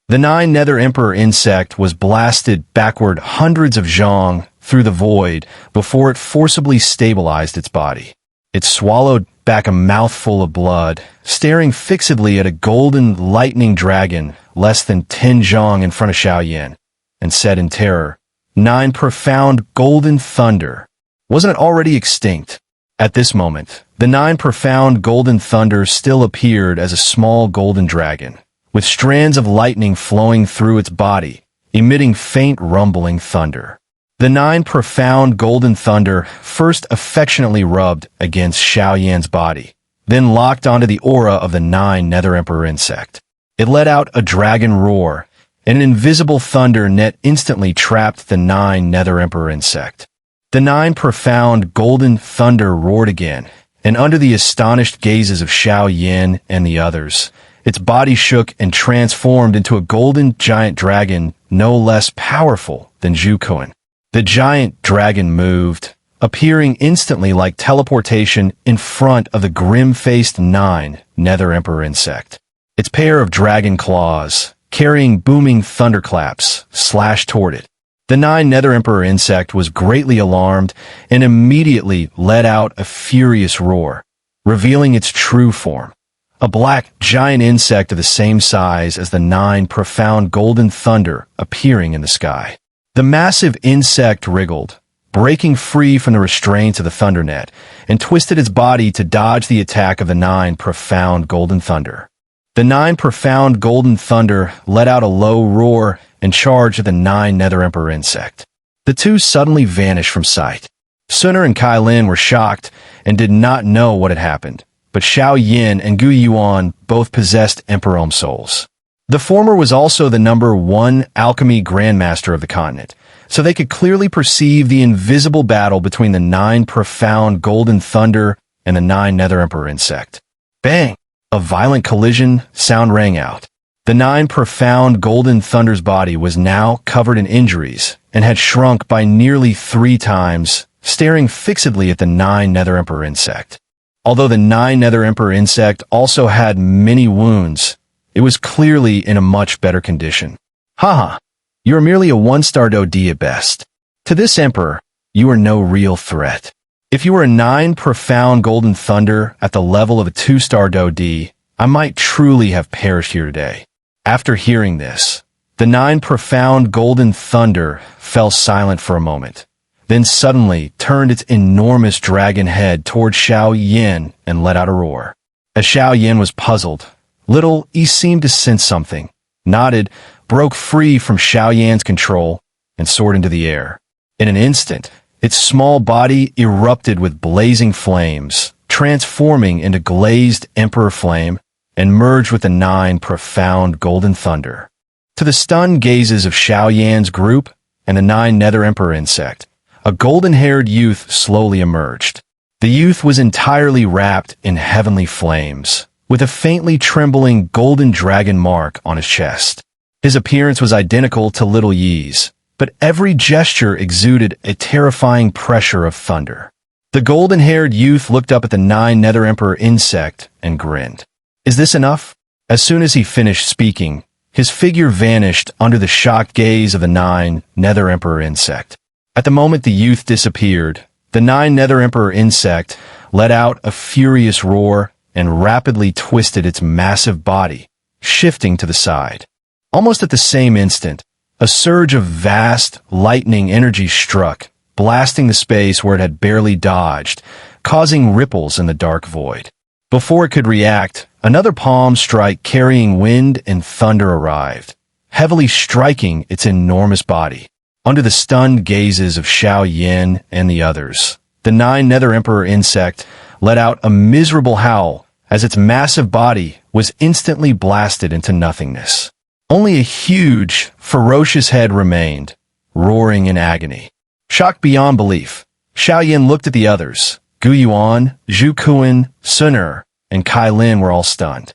The Nine Nether Emperor Insect was blasted backward hundreds of zhang through the void before it forcibly stabilized its body. It swallowed back a mouthful of blood, staring fixedly at a golden lightning dragon less than 10 zhang in front of Xiao Yan, and said in terror, "Nine profound golden thunder. Wasn't it already extinct?" At this moment, the Nine profound golden thunder still appeared as a small golden dragon, with strands of lightning flowing through its body, emitting faint rumbling thunder. The Nine profound golden thunder first affectionately rubbed against Xiao Yan's body, then locked onto the aura of the Nine Nether Emperor Insect. It let out a dragon roar, and an invisible thunder net instantly trapped the Nine Nether Emperor Insect. The Nine profound golden thunder roared again, and under the astonished gazes of Xiao Yan and the others, its body shook and transformed into a golden giant dragon no less powerful than Xun'er. The giant dragon moved, appearing instantly like teleportation in front of the grim-faced Nine Nether Emperor Insect. Its pair of dragon claws, carrying booming thunderclaps, slashed toward it. The Nine Nether Emperor Insect was greatly alarmed and immediately let out a furious roar, revealing its true form. A black, giant insect of the same size as the Nine profound golden thunder appearing in the sky. The massive insect wriggled, breaking free from the restraints of the thunder net, and twisted its body to dodge the attack of the Nine profound golden thunder. The Nine profound golden thunder let out a low roar and charged at the Nine Nether Emperor Insect. The two suddenly vanished from sight. Xun'er and Kailin were shocked and did not know what had happened, but Xiao Yan and Gu Yuan both possessed Emperor souls. The former was also the #1 alchemy grandmaster of the continent, so they could clearly perceive the invisible battle between the Nine profound golden thunder and the Nine Nether Emperor Insect. Bang! A violent collision sound rang out. The Nine profound golden thunder's body was now covered in injuries and had shrunk by nearly 3 times, staring fixedly at the Nine Nether Emperor Insect. Although the Nine Nether Emperor Insect also had many wounds, it was clearly in a much better condition. Haha, you are merely a 1-star DoD at best. To this Emperor, you are no real threat. If you were a Nine profound golden thunder at the level of a 2-star DoD, I might truly have perished here today. After hearing this, the Nine profound golden thunder fell silent for a moment, then suddenly turned its enormous dragon head toward Xiao Yan and let out a roar. As Xiao Yan was puzzled, little he seemed to sense something, nodded, broke free from Xiao Yan's control, and soared into the air. In an instant, its small body erupted with blazing flames, transforming into glazed emperor flame, and merged with the Nine profound golden thunder. To the stunned gazes of Xiao Yan's group and the Nine Nether Emperor Insect, a golden-haired youth slowly emerged. The youth was entirely wrapped in heavenly flames, with a faintly trembling golden dragon mark on his chest. His appearance was identical to Little Yi's, but every gesture exuded a terrifying pressure of thunder. The golden-haired youth looked up at the Nine Nether Emperor Insect and grinned. "Is this enough?" As soon as he finished speaking, his figure vanished under the shocked gaze of the Nine Nether Emperor Insect. At the moment the youth disappeared, the Nine Nether Emperor Insect let out a furious roar and rapidly twisted its massive body, shifting to the side. Almost at the same instant, a surge of vast, lightning energy struck, blasting the space where it had barely dodged, causing ripples in the dark void. Before it could react, another palm strike carrying wind and thunder arrived, heavily striking its enormous body. Under the stunned gazes of Xiao Yan and the others, the Nine Nether Emperor Insect let out a miserable howl as its massive body was instantly blasted into nothingness. Only a huge, ferocious head remained, roaring in agony. Shocked beyond belief, Xiao Yan looked at the others. Gu Yuan, Xun'er, Xun'er, and Kailin were all stunned.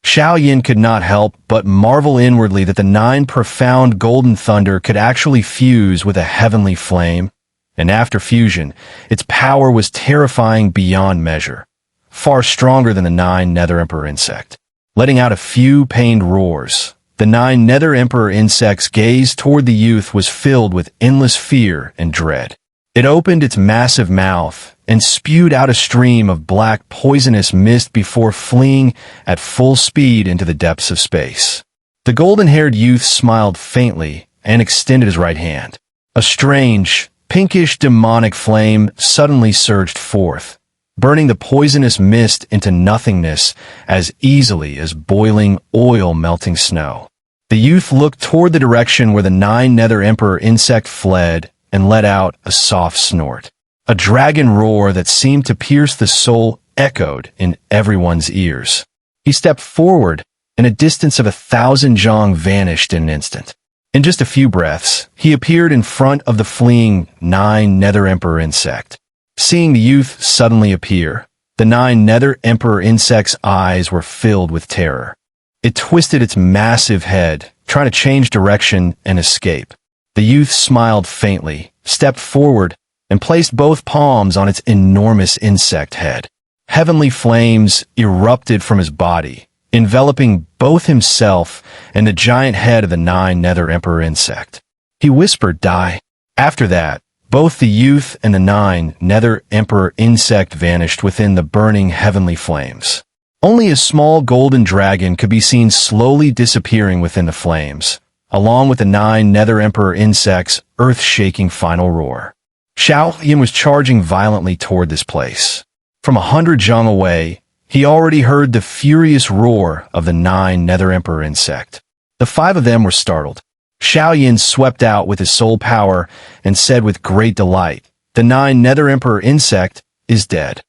Xiao Yan could not help but marvel inwardly that the Nine profound golden thunder could actually fuse with a heavenly flame, and after fusion, its power was terrifying beyond measure, far stronger than the Nine Nether Emperor Insect. Letting out a few pained roars, The Nine Nether Emperor Insect's gaze toward the youth was filled with endless fear and dread. It opened its massive mouth and spewed out a stream of black poisonous mist before fleeing at full speed into the depths of space. The golden-haired youth smiled faintly and extended his right hand. A strange, pinkish demonic flame suddenly surged forth, burning the poisonous mist into nothingness as easily as boiling oil melting snow. The youth looked toward the direction where the Nine Nether Emperor Insect fled and let out a soft snort. A dragon roar that seemed to pierce the soul echoed in everyone's ears. He stepped forward, and a distance of 1,000 zhang vanished in an instant. In just a few breaths, he appeared in front of the fleeing Nine Nether Emperor Insect. Seeing the youth suddenly appear, the Nine Nether Emperor Insect's eyes were filled with terror. It twisted its massive head, trying to change direction and escape. The youth smiled faintly, stepped forward, and placed both palms on its enormous insect head. Heavenly flames erupted from his body, enveloping both himself and the giant head of the Nine Nether Emperor Insect. He whispered, "Die." After that, both the youth and the Nine Nether Emperor Insect vanished within the burning heavenly flames. Only a small golden dragon could be seen slowly disappearing within the flames, along with the Nine Nether Emperor Insect's earth-shaking final roar. Xiao Yan was charging violently toward this place. From 100 zhang away, he already heard the furious roar of the Nine Nether Emperor Insect. The 5 of them were startled. Xiao Yan swept out with his soul power and said with great delight, "The Nine Nether Emperor Insect is dead."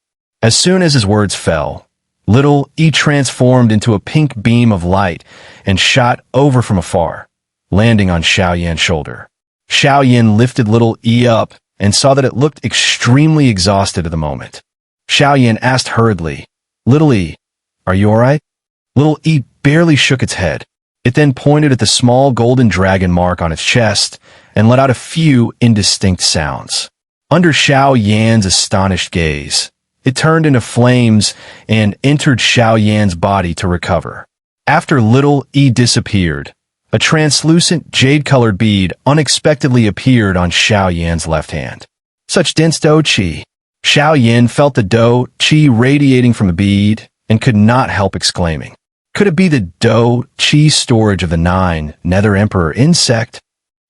As soon as his words fell, Little E transformed into a pink beam of light and shot over from afar, landing on Xiao Yan's shoulder. Xiao Yan lifted Little E up and saw that it looked extremely exhausted at the moment. Xiao Yan asked hurriedly, "Little E, are you alright?" Little E barely shook its head. It then pointed at the small golden dragon mark on its chest and let out a few indistinct sounds. Under Xiao Yan's astonished gaze, it turned into flames and entered Xiao Yan's body to recover. After Little E disappeared, a translucent jade-colored bead unexpectedly appeared on Xiao Yan's left hand. Such dense Do Qi. Xiao Yan felt the Do Qi radiating from the bead and could not help exclaiming, "Could it be the Do Qi storage of the Nine Nether Emperor Insect?"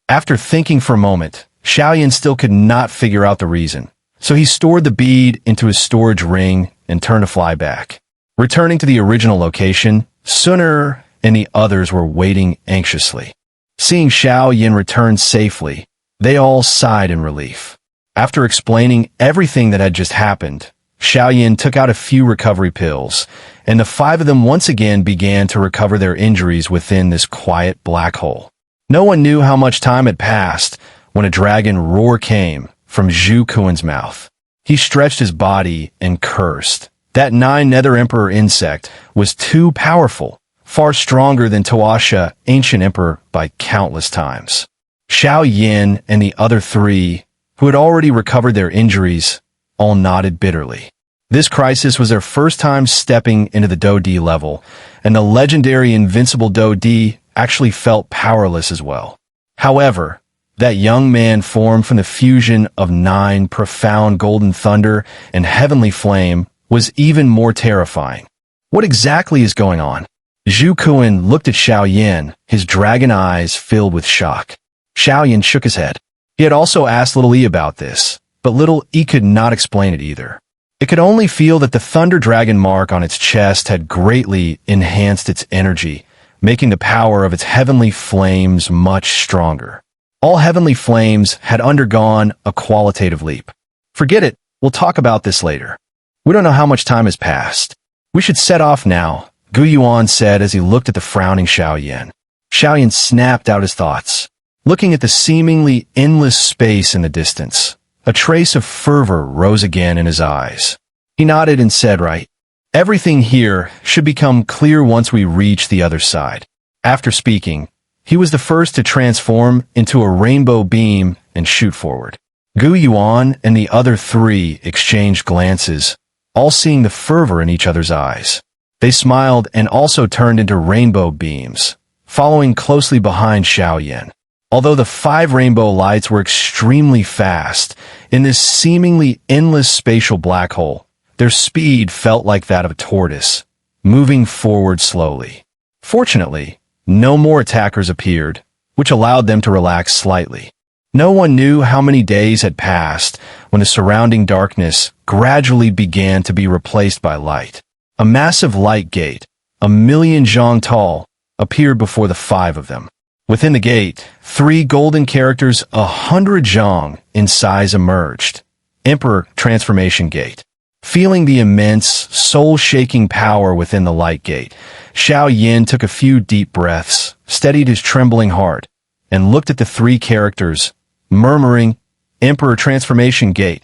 After thinking for a moment, Xiao Yan still could not figure out the reason, so he stored the bead into his storage ring and turned to fly back. Returning to the original location, Xun'er and the others were waiting anxiously. Seeing Xiao Yan return safely, they all sighed in relief. After explaining everything that had just happened, Xiao Yan took out a few recovery pills, and the 5 of them once again began to recover their injuries within this quiet black hole. No one knew how much time had passed when a dragon roar came from Zhu Kuan's mouth. He stretched his body and cursed. That Nine Nether Emperor Insect was too powerful, far stronger than Tuasha, Ancient Emperor, by countless times. Xiao Yan and the other 3, who had already recovered their injuries, all nodded bitterly. This crisis was their first time stepping into the Do D level, and the legendary invincible Do D actually felt powerless as well. However, that young man formed from the fusion of 9 profound golden thunder and heavenly flame was even more terrifying. What exactly is going on? Zhu Kuan looked at Xiao Yan, his dragon eyes filled with shock. Xiao Yan shook his head. He had also asked Little E about this, but Little E could not explain it either. It could only feel that the thunder dragon mark on its chest had greatly enhanced its energy, making the power of its heavenly flames much stronger. All heavenly flames had undergone a qualitative leap. "Forget it, we'll talk about this later. We don't know how much time has passed. We should set off now," Gu Yuan said as he looked at the frowning Xiao Yan. Xiao Yan snapped out his thoughts. Looking at the seemingly endless space in the distance, a trace of fervor rose again in his eyes. He nodded and said, "Right. Everything here should become clear once we reach the other side." After speaking, he was the first to transform into a rainbow beam and shoot forward. Gu Yuan and the other 3 exchanged glances, all seeing the fervor in each other's eyes. They smiled and also turned into rainbow beams, following closely behind Xiao Yan. Although the 5 rainbow lights were extremely fast, in this seemingly endless spatial black hole, their speed felt like that of a tortoise, moving forward slowly. Fortunately, no more attackers appeared, which allowed them to relax slightly. No one knew how many days had passed when the surrounding darkness gradually began to be replaced by light. A massive light gate, 1,000,000 zhang tall, appeared before the 5 of them. Within the gate, 3 golden characters 100 zhang in size emerged. Emperor Transformation Gate. Feeling the immense, soul-shaking power within the light gate, Xiao Yan took a few deep breaths, steadied his trembling heart, and looked at the 3 characters, murmuring, "Emperor Transformation Gate.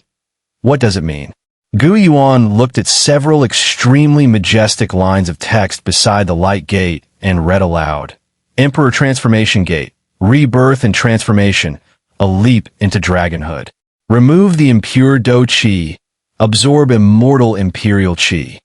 What does it mean?" Gu Yuan looked at several extremely majestic lines of text beside the light gate and read aloud, "Emperor Transformation Gate. Rebirth and transformation. A leap into dragonhood. Remove the impure Do Qi. Absorb immortal imperial Qi.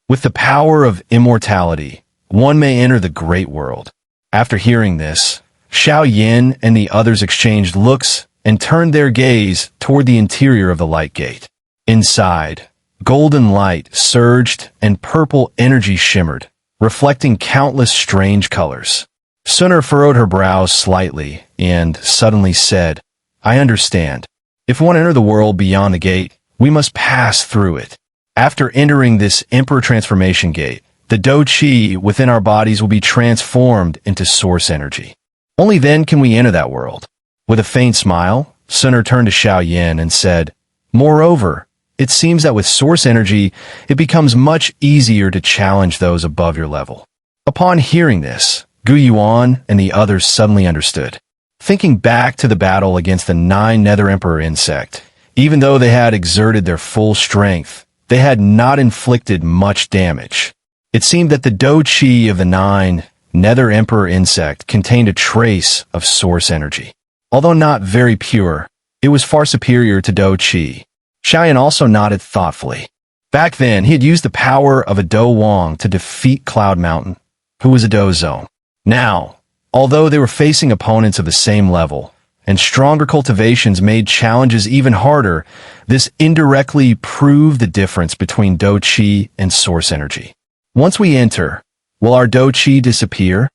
With the power of immortality, one may enter the great world." After hearing this, Xiao Yan and the others exchanged looks and turned their gaze toward the interior of the light gate. Inside, golden light surged and purple energy shimmered, reflecting countless strange colors. Xun'er furrowed her brows slightly and suddenly said, "I understand. If we want to enter the world beyond the gate, we must pass through it. After entering this Emperor Transformation Gate, the Do Qi within our bodies will be transformed into source energy. Only then can we enter that world." With a faint smile, Xun'er turned to Xiao Yan and said, "Moreover, it seems that with source energy, it becomes much easier to challenge those above your level." Upon hearing this, Gu Yuan and the others suddenly understood. Thinking back to the battle against the Nine Nether Emperor Insect, even though they had exerted their full strength, they had not inflicted much damage. It seemed that the Do Qi of the Nine Nether Emperor Insect contained a trace of source energy. Although not very pure, it was far superior to Do Qi. Xiao Yan also nodded thoughtfully. Back then, he had used the power of a Do Wang to defeat Cloud Mountain, who was a Do Zone. Now, although they were facing opponents of the same level, and stronger cultivations made challenges even harder, this indirectly proved the difference between Do Qi and source energy. "Once we enter, will our Do Qi disappear?"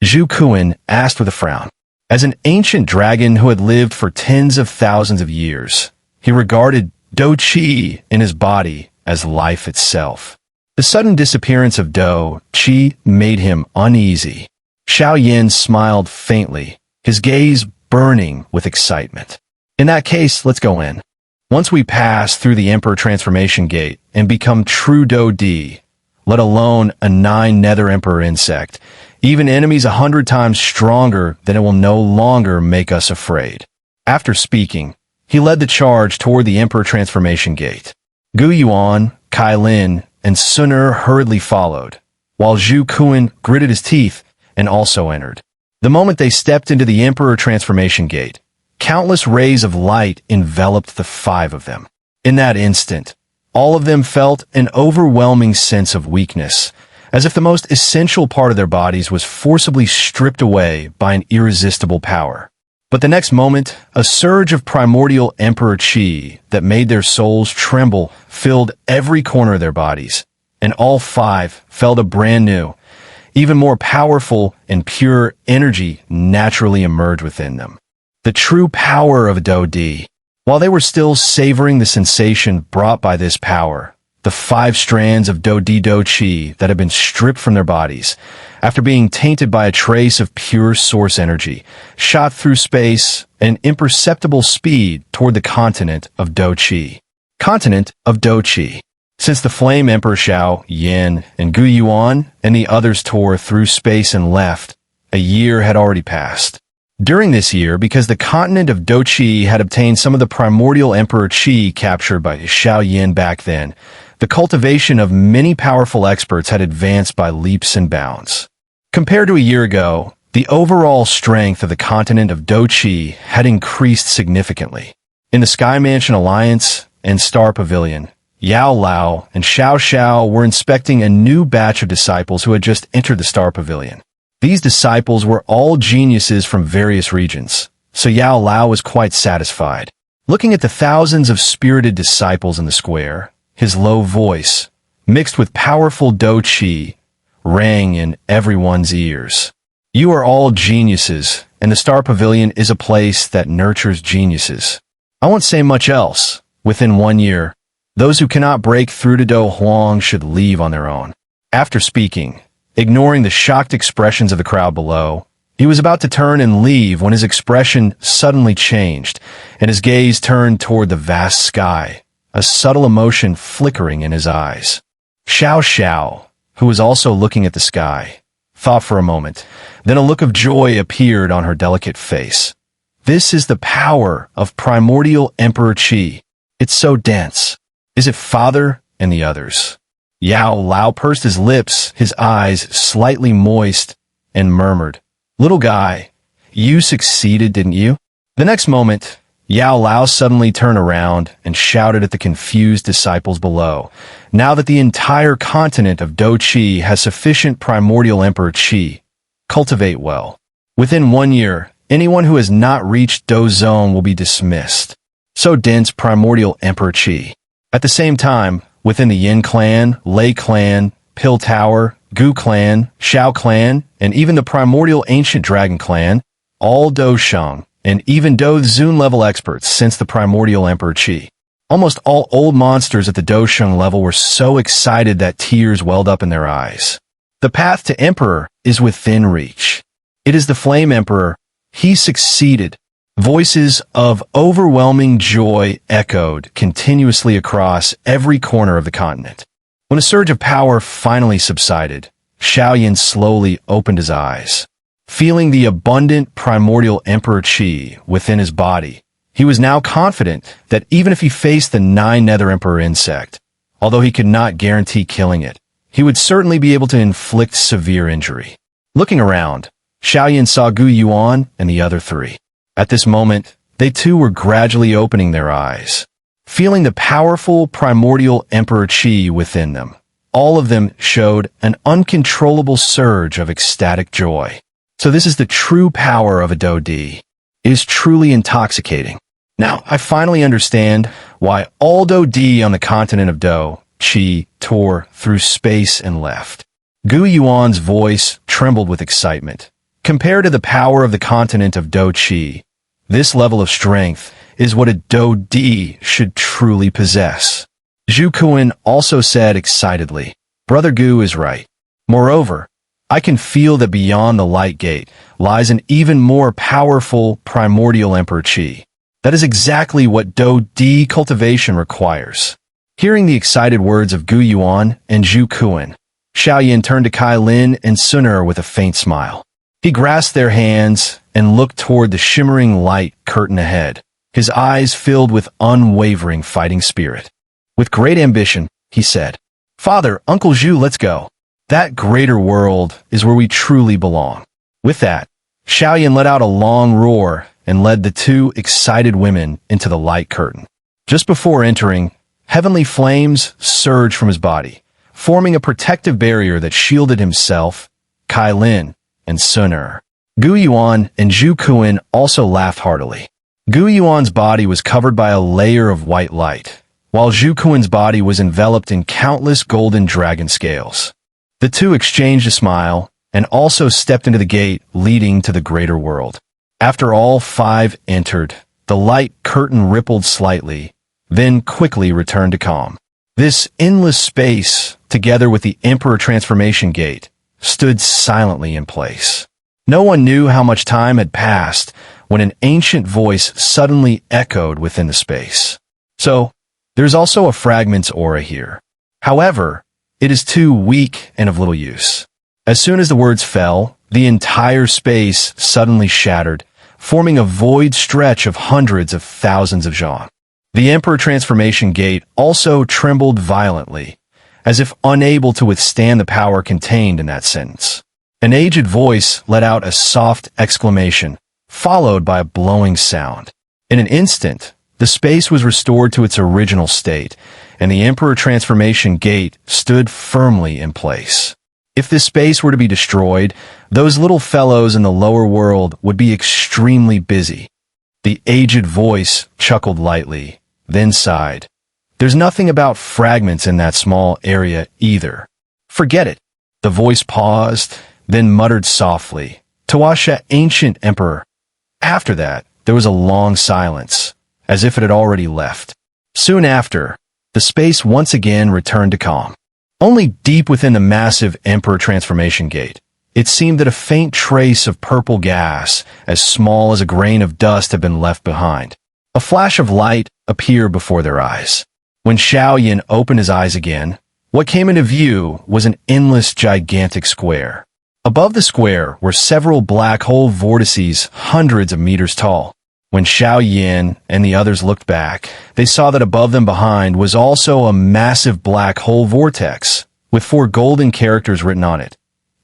Zhu Kuan asked with a frown. As an ancient dragon who had lived for tens of thousands of years, he regarded Do Qi in his body as life itself. The sudden disappearance of Do Qi made him uneasy. Xiao Yan smiled faintly, his gaze burning with excitement. "In that case, let's go in. Once we pass through the Emperor Transformation Gate and become true Do Di, let alone a Nine Nether Emperor Insect, even enemies 100 times stronger, then it will no longer make us afraid." After speaking, he led the charge toward the Emperor Transformation Gate. Gu Yuan, Kai Lin, and Xun'er hurriedly followed, while Zhu Kuan gritted his teeth and also entered. The moment they stepped into the Emperor Transformation Gate, countless rays of light enveloped the 5 of them. In that instant, all of them felt an overwhelming sense of weakness, as if the most essential part of their bodies was forcibly stripped away by an irresistible power. But the next moment, a surge of primordial Emperor Qi that made their souls tremble filled every corner of their bodies, and all 5 felt a brand new, even more powerful and pure energy naturally emerge within them. The true power of Do Di. While they were still savoring the sensation brought by this power, the 5 strands of Do Di Do Qi that had been stripped from their bodies, after being tainted by a trace of pure source energy, shot through space at an imperceptible speed toward the continent of Do Qi. Continent of Do Qi. Since the Flame Emperor Xiao Yan and Gu Yuan and the others tore through space and left, a year had already passed. During this year, because the continent of Do Qi had obtained some of the primordial Emperor Qi captured by Xiao Yan back then, the cultivation of many powerful experts had advanced by leaps and bounds. Compared to a year ago, the overall strength of the continent of Do Qi had increased significantly. In the Sky Mansion Alliance and Star Pavilion, Yao Lao and Xiao Xiao were inspecting a new batch of disciples who had just entered the Star Pavilion. These disciples were all geniuses from various regions, so Yao Lao was quite satisfied. Looking at the thousands of spirited disciples in the square, his low voice, mixed with powerful Do Chi, rang in everyone's ears. You are all geniuses, and the Star Pavilion is a place that nurtures geniuses. I won't say much else. Within 1 year, those who cannot break through to Do Huang should leave on their own. After speaking, ignoring the shocked expressions of the crowd below, he was about to turn and leave when his expression suddenly changed, and his gaze turned toward the vast sky, a subtle emotion flickering in his eyes. Xiao, who was also looking at the sky, thought for a moment. Then a look of joy appeared on her delicate face. This is the power of primordial Emperor Qi. It's so dense. Is it Father and the others? Yao Lao pursed his lips, his eyes slightly moist, and murmured, "Little guy, you succeeded, didn't you?" The next moment, Yao Lao suddenly turned around and shouted at the confused disciples below. Now that the entire continent of Do Qi has sufficient primordial Emperor Qi, cultivate well. Within 1 year, anyone who has not reached Do Zone will be dismissed. So dense primordial Emperor Qi. At the same time, within the Yin clan, Lei clan, Pill Tower, Gu clan, Xiao clan, and even the primordial ancient dragon clan, all Do Shang, and even Do Zun level experts sense the primordial Emperor Qi. Almost all old monsters at the Do Shang level were so excited that tears welled up in their eyes. The path to Emperor is within reach. It is the Flame Emperor. He succeeded. Voices of overwhelming joy echoed continuously across every corner of the continent. When a surge of power finally subsided, Xiao Yan slowly opened his eyes. Feeling the abundant primordial Emperor Qi within his body, he was now confident that even if he faced the Nine Nether Emperor Insect, although he could not guarantee killing it, he would certainly be able to inflict severe injury. Looking around, Xiao Yan saw Gu Yuan and the other three. At this moment, they too were gradually opening their eyes. Feeling the powerful primordial Emperor Qi within them, all of them showed an uncontrollable surge of ecstatic joy. So this is the true power of a Do Di. It is truly intoxicating. Now, I finally understand why all Do Di on the continent of Do Qi tore through space and left. Gu Yuan's voice trembled with excitement. Compared to the power of the continent of Do Qi, this level of strength is what a Do Di should truly possess. Zhu Kuan also said excitedly, "Brother Gu is right. Moreover, I can feel that beyond the light gate lies an even more powerful primordial Emperor Qi. That is exactly what Do Di cultivation requires." Hearing the excited words of Gu Yuan and Zhu Kuan, Xiao Yan turned to Kai Lin and Xun'er with a faint smile. He grasped their hands and looked toward the shimmering light curtain ahead, his eyes filled with unwavering fighting spirit. With great ambition, he said, "Father, Uncle Zhu, let's go. That greater world is where we truly belong." With that, Xiao Yan let out a long roar and led the two excited women into the light curtain. Just before entering, heavenly flames surged from his body, forming a protective barrier that shielded himself, Kai Lin, and Xun'er. Gu Yuan and Zhu Kuan also laughed heartily. Gu Yuan's body was covered by a layer of white light, while Zhu Kuan's body was enveloped in countless golden dragon scales. The two exchanged a smile and also stepped into the gate leading to the greater world. After all five entered, the light curtain rippled slightly, then quickly returned to calm. This endless space, together with the Emperor Transformation Gate, stood silently in place. No one knew how much time had passed when an ancient voice suddenly echoed within the space. So, there's also a fragment's aura here. However, it is too weak and of little use. As soon as the words fell, the entire space suddenly shattered, forming a void stretch of hundreds of thousands of zhang. The Emperor Transformation Gate also trembled violently, as if unable to withstand the power contained in that sentence. An aged voice let out a soft exclamation, followed by a blowing sound. In an instant, the space was restored to its original state, and the Emperor Transformation Gate stood firmly in place. If this space were to be destroyed, those little fellows in the lower world would be extremely busy. The aged voice chuckled lightly, then sighed. There's nothing about fragments in that small area either. Forget it. The voice paused, then muttered softly, Tawasha, ancient emperor. After that, there was a long silence, as if it had already left. Soon after, the space once again returned to calm. Only deep within the massive Emperor Transformation Gate, it seemed that a faint trace of purple gas, as small as a grain of dust, had been left behind. A flash of light appeared before their eyes. When Xiao Yan opened his eyes again, what came into view was an endless, gigantic square. Above the square were several black hole vortices hundreds of meters tall. When Xiao Yan and the others looked back, they saw that above them behind was also a massive black hole vortex, with 4 golden characters written on it.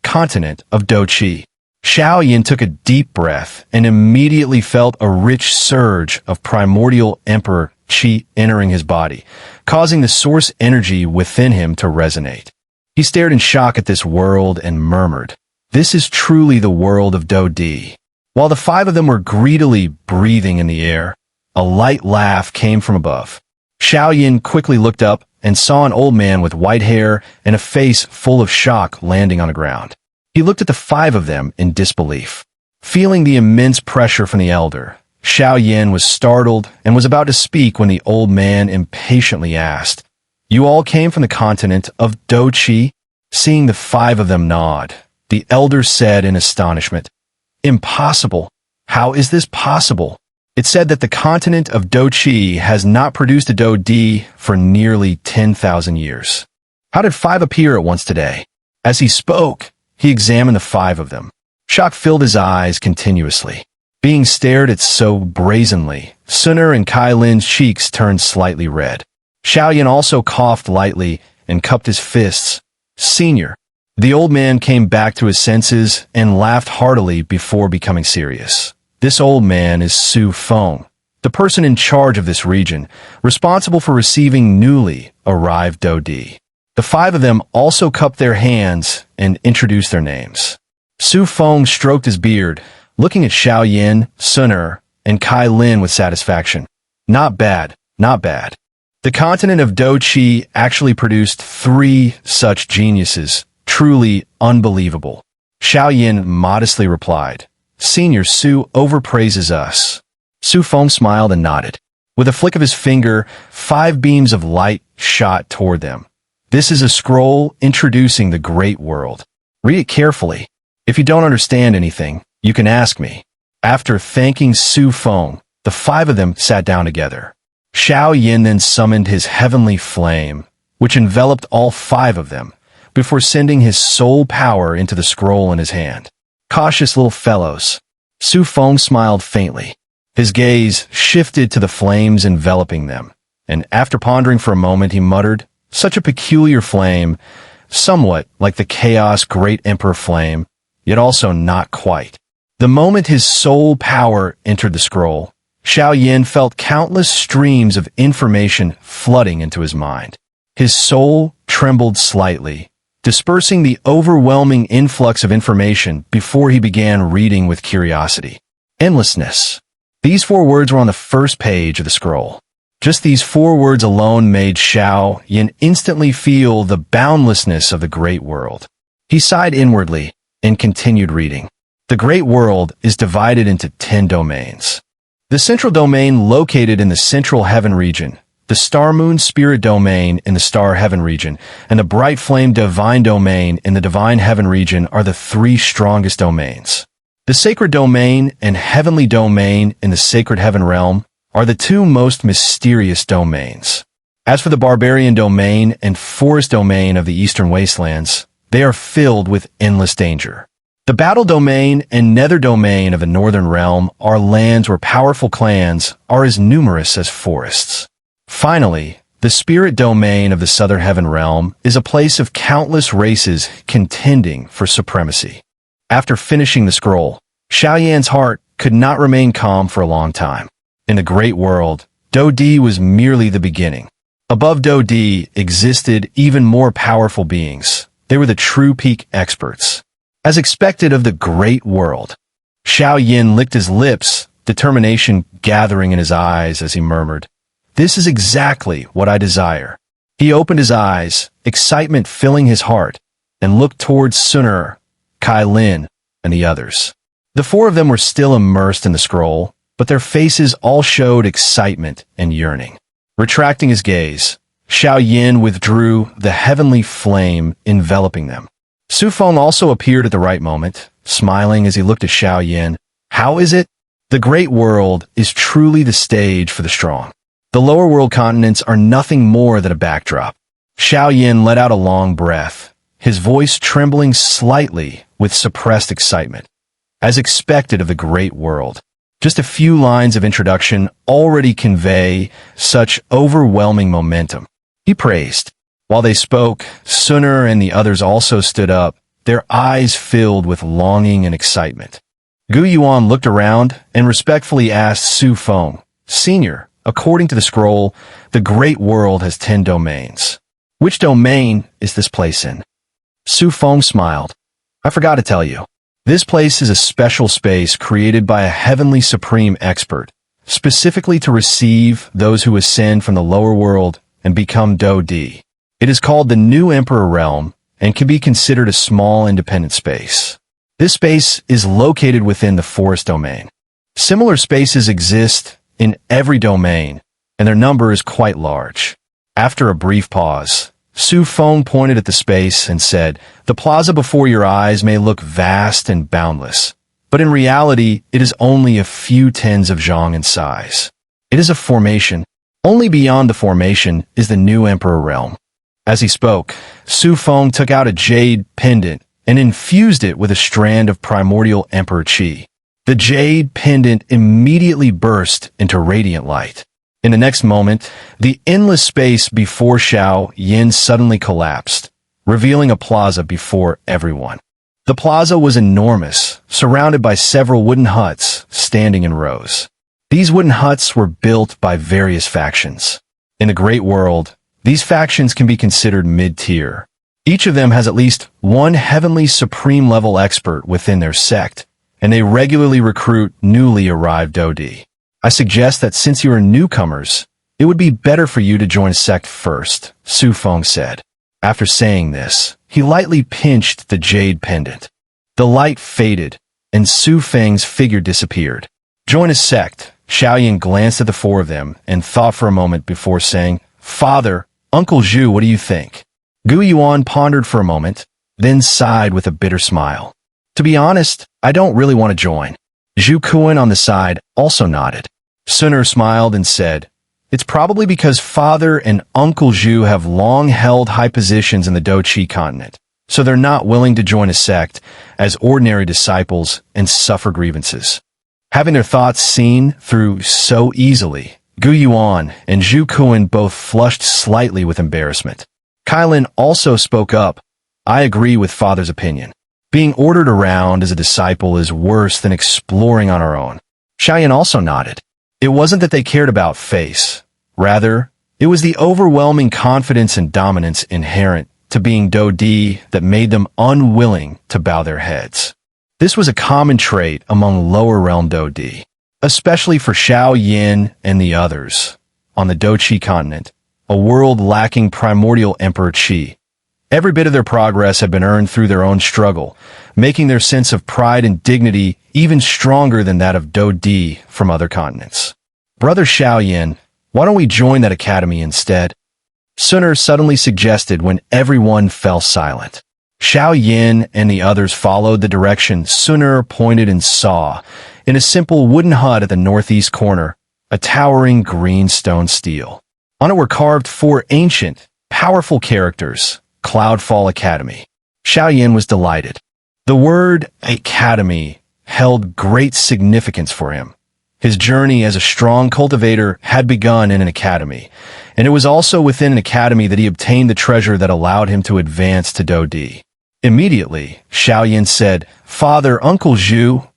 Continent of Doqi. Xiao Yan took a deep breath and immediately felt a rich surge of primordial emperor qi entering his body, causing the source energy within him to resonate. He stared in shock at this world and murmured, "This is truly the world of Do-Di." While the 5 of them were greedily breathing in the air, a light laugh came from above. Xiao Yan quickly looked up and saw an old man with white hair and a face full of shock landing on the ground. He looked at the 5 of them in disbelief. Feeling the immense pressure from the elder, Xiao Yan was startled and was about to speak when the old man impatiently asked, "You all came from the continent of Do-Chi?" Seeing the 5 of them nod, the elder said in astonishment, "Impossible. How is this possible? It said that the continent of Do-Chi has not produced a Do-Di for nearly 10,000 years. How did 5 appear at once today?" As he spoke, he examined the 5 of them. Shock filled his eyes continuously. Being stared at so brazenly, Xun'er and Kai Lin's cheeks turned slightly red. Xiao Yan also coughed lightly and cupped his fists. "Senior." The old man came back to his senses and laughed heartily before becoming serious. This old man is Su Feng, the person in charge of this region, responsible for receiving newly arrived Do-Di. The 5 of them also cupped their hands and introduced their names. Su Feng stroked his beard, looking at Xiao Yan, Xun'er, and Kai Lin with satisfaction. Not bad, not bad. The continent of Do-Chi actually produced 3 such geniuses. Truly unbelievable. Xiao Yan modestly replied, "Senior Su overpraises us." Su Feng smiled and nodded. With a flick of his finger, 5 beams of light shot toward them. "This is a scroll introducing the great world. Read it carefully. If you don't understand anything, you can ask me." After thanking Su Feng, the 5 of them sat down together. Xiao Yan then summoned his heavenly flame, which enveloped all 5 of them, before sending his soul power into the scroll in his hand. "Cautious little fellows." Su Feng smiled faintly. His gaze shifted to the flames enveloping them, and after pondering for a moment, he muttered, "Such a peculiar flame, somewhat like the Chaos Great Emperor flame, yet also not quite." The moment his soul power entered the scroll, Xiao Yan felt countless streams of information flooding into his mind. His soul trembled slightly, dispersing the overwhelming influx of information before he began reading with curiosity. Endlessness. These 4 words were on the first page of the scroll. Just these 4 words alone made Xiao Yan instantly feel the boundlessness of the great world. He sighed inwardly and continued reading. The great world is divided into 10 domains. The central domain located in the central heaven region, the Star Moon Spirit Domain in the Star Heaven region, and the Bright Flame Divine Domain in the Divine Heaven region are the 3 strongest domains. The Sacred Domain and Heavenly Domain in the Sacred Heaven realm are the 2 most mysterious domains. As for the Barbarian Domain and Forest Domain of the Eastern Wastelands, they are filled with endless danger. The Battle Domain and Nether Domain of the Northern Realm are lands where powerful clans are as numerous as forests. Finally, the Spirit Domain of the Southern Heaven Realm is a place of countless races contending for supremacy. After finishing the scroll, Xiao Yan's heart could not remain calm for a long time. In the great world, Do-Di was merely the beginning. Above Do-Di existed even more powerful beings, They were the true peak experts. As expected of the great world. Xiao Yan licked his lips, determination gathering in his eyes as he murmured, "This is exactly what I desire." He opened his eyes, excitement filling his heart, and looked towards Xun'er, Kai Lin, and the others. The four of them were still immersed in the scroll, but their faces all showed excitement and yearning. Retracting his gaze, Xiao Yan withdrew, the heavenly flame enveloping them. Su Feng also appeared at the right moment, smiling as he looked at Xiao Yan. "How is it? The great world is truly the stage for the strong. The lower world continents are nothing more than a backdrop." Xiao Yan let out a long breath, his voice trembling slightly with suppressed excitement. As expected of the great world, just a few lines of introduction already convey such overwhelming momentum. He praised. While they spoke, Xun'er and the others also stood up, their eyes filled with longing and excitement. Gu Yuan looked around and respectfully asked Su Feng, "Senior, according to the scroll, the great world has 10 domains. Which domain is this place in?" Su Feng smiled. "I forgot to tell you. This place is a special space created by a heavenly supreme expert, specifically to receive those who ascend from the lower world and become Do Di. It is called the New Emperor Realm and can be considered a small independent space. This space is located within the forest domain. Similar spaces exist in every domain, and their number is quite large." After a brief pause, Su Feng pointed at the space and said, "The plaza before your eyes may look vast and boundless, but in reality, it is only a few tens of zhang in size. It is a formation. Only beyond the formation is the New Emperor Realm." As he spoke, Su Feng took out a jade pendant and infused it with a strand of primordial emperor qi. The jade pendant immediately burst into radiant light. In the next moment, the endless space before Xiao Yan suddenly collapsed, revealing a plaza before everyone. The plaza was enormous, surrounded by several wooden huts standing in rows. These wooden huts were built by various factions. In the great world, these factions can be considered mid-tier. Each of them has at least one heavenly supreme level expert within their sect, and they regularly recruit newly arrived Do Di. "I suggest that since you are newcomers, it would be better for you to join a sect first," Su Feng said. After saying this, he lightly pinched the jade pendant. The light faded, and Su Feng's figure disappeared. "Join a sect." Xiao Yan glanced at the four of them and thought for a moment before saying, "Father, Uncle Zhu, what do you think?" Gu Yuan pondered for a moment, then sighed with a bitter smile. "To be honest, I don't really want to join." Zhu Kuan on the side also nodded. Xun'er smiled and said, "It's probably because Father and Uncle Zhu have long held high positions in the Doqi continent, so they're not willing to join a sect as ordinary disciples and suffer grievances." Having their thoughts seen through so easily, Gu Yuan and Zhu Kuan both flushed slightly with embarrassment. Kai Lin also spoke up, "I agree with Father's opinion. Being ordered around as a disciple is worse than exploring on our own." Xiao Yan also nodded. It wasn't that they cared about face. Rather, it was the overwhelming confidence and dominance inherent to being Do Di that made them unwilling to bow their heads. This was a common trait among lower realm Do Di, especially for Xiao Yan and the others. On the Doqi continent, a world lacking primordial emperor qi, every bit of their progress had been earned through their own struggle, making their sense of pride and dignity even stronger than that of Do Di from other continents. "Brother Xiao Yan, why don't we join that academy instead?" Xun'er suddenly suggested when everyone fell silent. Xiao Yan and the others followed the direction Xun'er pointed and saw, in a simple wooden hut at the northeast corner, a towering green stone stele. On it were carved 4 ancient, powerful characters, Cloudfall Academy. Xiao Yan was delighted. The word academy held great significance for him. His journey as a strong cultivator had begun in an academy, and it was also within an academy that he obtained the treasure that allowed him to advance to Do Di. Immediately, Xiao Yan said, "Father, Uncle Zhu,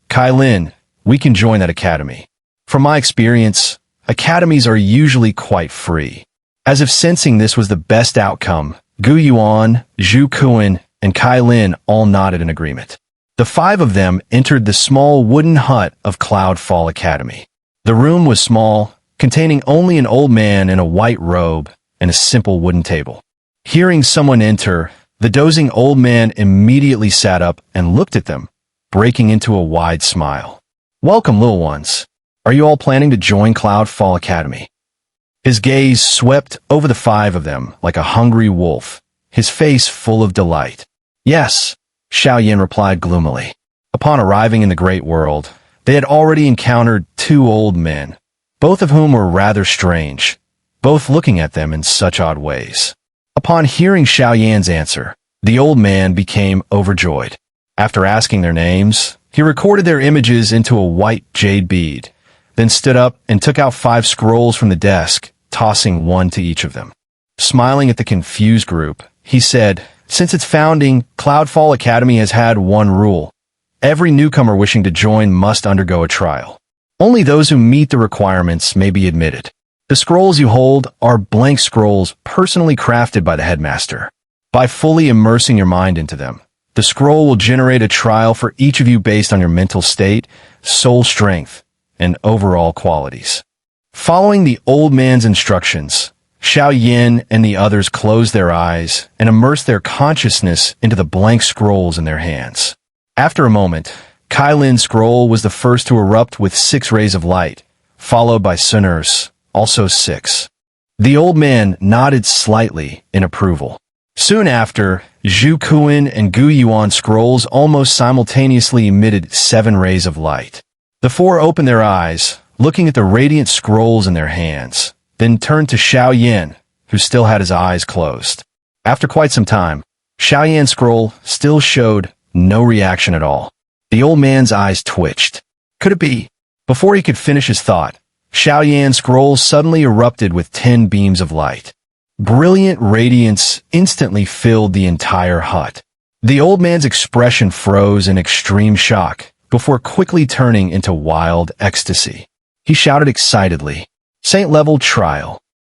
Kai Lin, we can join that academy." From my experience, academies are usually quite free. As if sensing this was the best outcome, Gu Yuan, Zhu Kuan, and Kai Lin all nodded in agreement. The five of them entered the small wooden hut of Cloudfall Academy. The room was small, containing only an old man in a white robe and a simple wooden table. Hearing someone enter, the dozing old man immediately sat up and looked at them, breaking into a wide smile. "Welcome, little ones. Are you all planning to join Cloudfall Academy?" His gaze swept over the five of them like a hungry wolf, his face full of delight. "Yes," Xiao Yan replied gloomily. Upon arriving in the great world, they had already encountered two old men, both of whom were rather strange, both looking at them in such odd ways. Upon hearing Xiao Yan's answer, the old man became overjoyed. After asking their names, he recorded their images into a white jade bead, then stood up and took out 5 scrolls from the desk, tossing one to each of them. Smiling at the confused group, he said, "Since its founding, Cloudfall Academy has had one rule. Every newcomer wishing to join must undergo a trial. Only those who meet the requirements may be admitted. The scrolls you hold are blank scrolls personally crafted by the headmaster. By fully immersing your mind into them, the scroll will generate a trial for each of you based on your mental state, soul strength, and overall qualities." Following the old man's instructions, Xiao Yan and the others closed their eyes and immersed their consciousness into the blank scrolls in their hands. After a moment, Kai Lin's scroll was the first to erupt with 6 rays of light, followed by Xun'er's, also 6. The old man nodded slightly in approval. Soon after, Zhu Kuan and Gu Yuan scrolls almost simultaneously emitted 7 rays of light. The 4 opened their eyes, looking at the radiant scrolls in their hands, then turned to Xiao Yan, who still had his eyes closed. After quite some time, Xiao Yan's scroll still showed no reaction at all. The old man's eyes twitched. Could it be? Before he could finish his thought, Xiao Yan's scroll suddenly erupted with 10 beams of light. Brilliant radiance instantly filled the entire hut. The old man's expression froze in extreme shock before quickly turning into wild ecstasy. He shouted excitedly, "Saint-level trial.